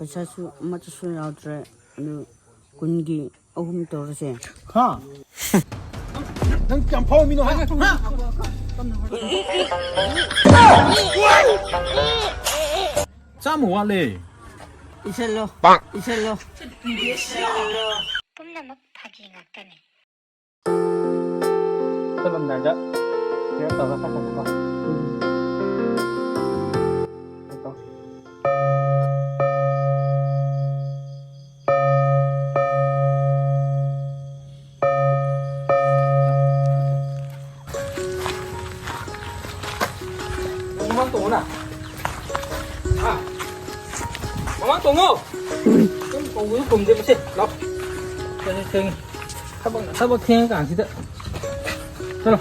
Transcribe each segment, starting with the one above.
ꯄꯩꯁꯥꯁꯨ ꯑꯃꯠꯇꯁꯨ ꯌꯥꯎꯗ꯭ꯔꯦ ꯑꯗꯨ ꯀꯨꯟꯒꯤ ꯑꯍꯨꯝ ꯇꯧꯔꯁꯦ ꯍꯥ ꯅꯪ ꯀꯌꯥꯝ ꯐꯥꯎ ꯃꯤꯅꯣ ꯍꯥ ꯆꯥꯝꯃ ꯋꯥꯠꯂꯦ 이슬로 이슬로 ꯄꯨꯝꯅꯃꯛ ꯐꯥꯒꯤ ꯉꯥꯛꯇꯅꯤ ꯆꯠꯂꯝꯗꯥꯏꯗ ꯀꯩꯅꯣ ꯇꯧꯔꯒ ꯆꯠꯈ꯭ꯔꯁꯤꯀꯣ Mamang tungo na. Ha? Mamang tungo! 좀 공부 좀 좀 해. 나. 생. 사박 생각 안 시다. 들어.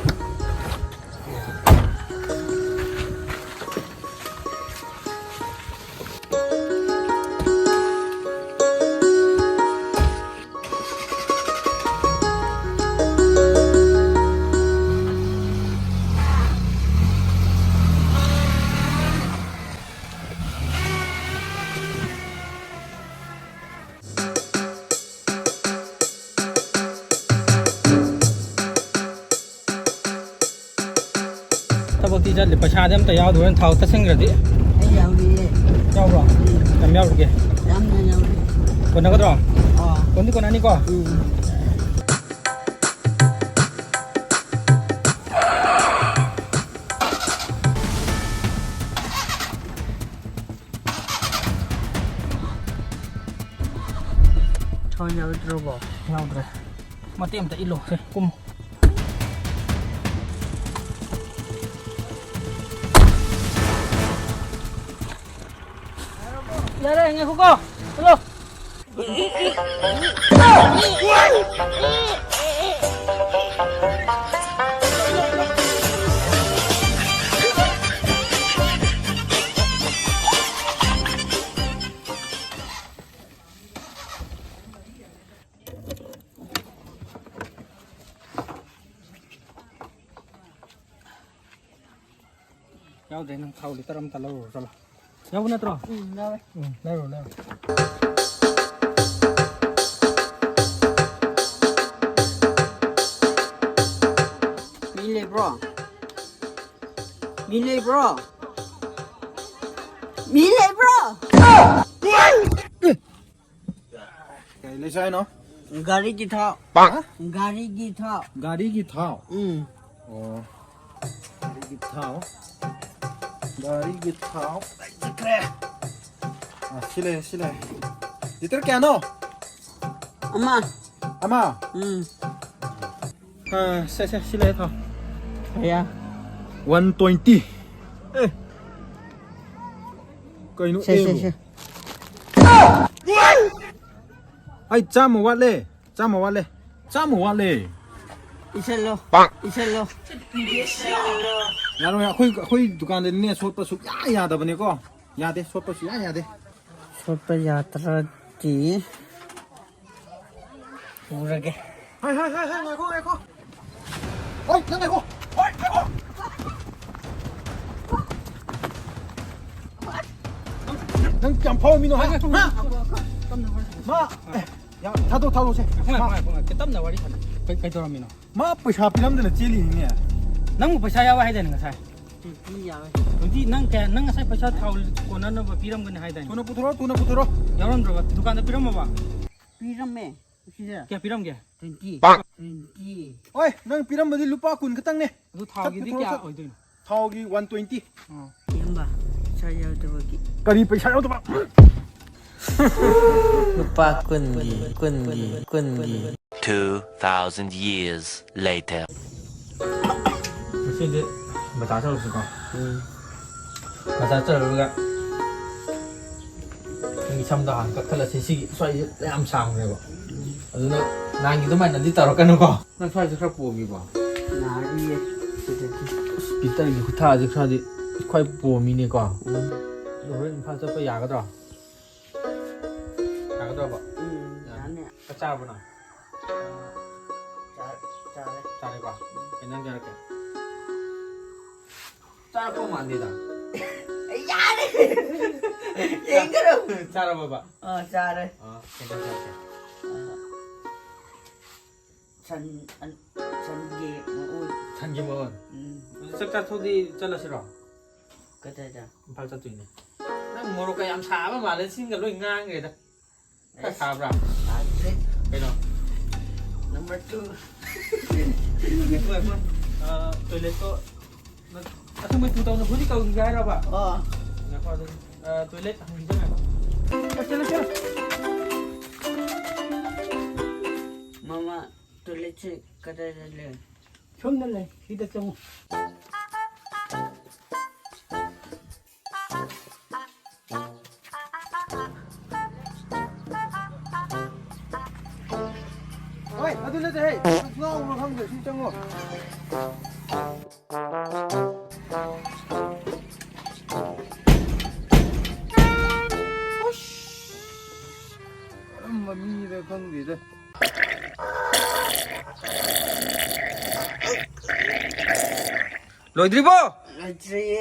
ꯊꯕꯛꯇꯤ ꯆꯠꯂꯤ ꯄꯩꯁꯥꯗꯤ ꯑꯝꯇ ꯌꯥꯎꯗꯕꯅ ꯊꯥꯎ ꯇꯠꯁꯤꯟꯈ꯭ꯔꯗꯤ ꯑꯩ ꯌꯥꯎꯔꯤꯌꯦ ꯌꯥꯎꯕ꯭ꯔꯣ ꯀꯌꯥꯝ ꯌꯥꯎꯔꯤꯒꯦ ꯌꯥꯝꯅ ꯌꯥꯎꯔꯤ ꯀꯣꯟꯅꯒꯗ꯭ꯔꯣ ꯀꯣꯟꯗꯤ ꯀꯣꯟꯅꯅꯤꯀꯣ 천 여드러고 ꯌꯥꯎꯗ꯭ꯔꯦ ꯃꯇꯦꯛ ꯑꯝꯇ ꯏꯜꯂꯣ ꯁꯦ ꯀꯨꯝꯃꯨ ꯌꯥꯔꯦ ꯉꯥꯏꯈꯣꯀꯣ ꯆꯠꯂꯣ ꯌꯥꯎꯗ꯭ꯔꯦ ꯅꯪ ꯊꯥꯎ ꯂꯤꯇꯔ ꯑꯃꯇ ꯂꯧꯔꯨꯔꯣ ꯆꯠꯂꯣ ꯌꯥꯎꯕ ꯅꯠꯇ꯭ꯔꯣ 나와 ꯂꯧꯔꯨ ꯂꯧꯔꯨ 밀레 브로 밀레 브로 밀레 브로 Cái lấy sai nó 가리 기타 hả 가리 기타 gari gì thảo 응 ồ gari gì thảo à xí lệ liter kya no 엄마 ama 응 à xe xí lệ thảo 뭐야 120 ê cây nó êm 쉐쉐쉐 ai trăm một watt lê 이슬로 이슬로 야로 야 코이 두칸에 네 소파 수 야야 다버니 거 야데 소파 수 야야 돼 소파 야트라지 모르게 하이 나이코 어이 나 나이코 넌 깜파오 미노 하 마 야 타도 세 cái tấm nào đi thật cái cho mình 마 pesa piramde na cheli ni nang mo pasa yawa hay din nga sai 야왜 hindi nang kaya nang sai pasa thau ko na no piram gan hay din tuna putro yaron ro dukan da piram ba 비람매 시자 kya piram kya 20 oi nang piram badi lupa kun katang ne du thau gi di kya oi din thaugi 120 이름봐 자여드러기 kari pesa yau ba lupa kungi 2,000 years later. 现在没打手是吧那在这儿个你참다 한 kakala sisi swai lam sang ne ba aduna nangi do man di taro kan ko na swai se khra po mi ba 나리에 시자지 bitar gi khutha ji khra di khoi po mi ne ko ro ren pha cha pa ya ga do ba 나네 ka cha ba na 잘해 잘해 봐 옛날 저렇게 짜고 만디다 짜네. 앵그러. 잘해봐봐. 짜래. 괜찮아. 전기 뭐 잔기면. 싹다 토디 잘라시라. 그대자. 발자 뛰네. 나 모로카 얌 사바 말은 신가 로이 ngang 다. 다 사브라. 알지. 그래도. 넘버 2. toilet ko. Asa may tutaw na budi ka gigara ba? Nako toilet ang hindi na. Chala. Mama toilet kadaja le. 현날래 히데정 어이 아들레드 헤이 나오로 가면 돼 실정어 엄마 미래 관계돼 Loidribo! 알지.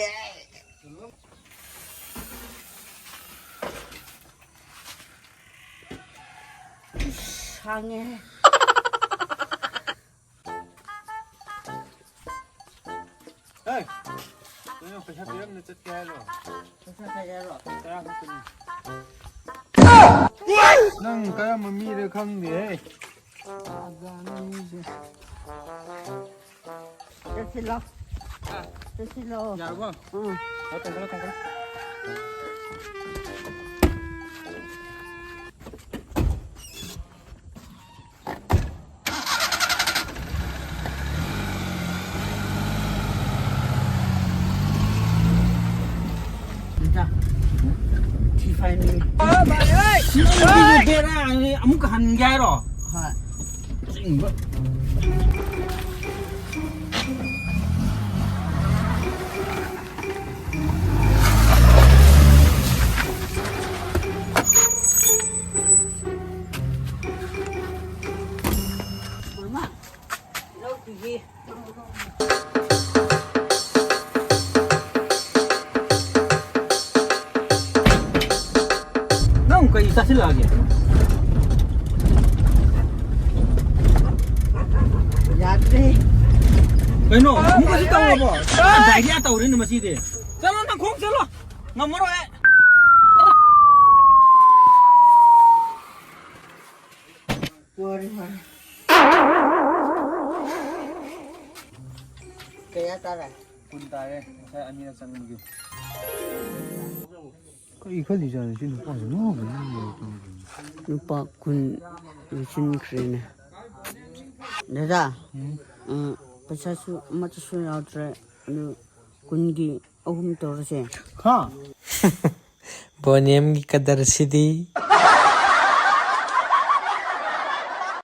상해. 에이 너는 배차 비염내 뜯게 해줘 그래서 난 가야만 미래 관계 나는 이제 됐어. 됐어. 야고 응. 어떤 자. 티파니. 이거 대라 아무거 한 개로 하. 찡거 엄마. 너 그게 Não, kay isa sila lagi. 야지. Kano, mo kasi tawo ba? Dahil niya tawo rin naman sidi. Salo nang kong salo. Ngamaro eh. Worry. Kaya tara. Punta eh. Saya ani na sang mugyo. Kay khali sino pa no. 누빠 군 유신 그리네. 내가 버차수 맞추수 나오더래. 군기 어금 떨어지. Ha. Boniam gi kadar sidi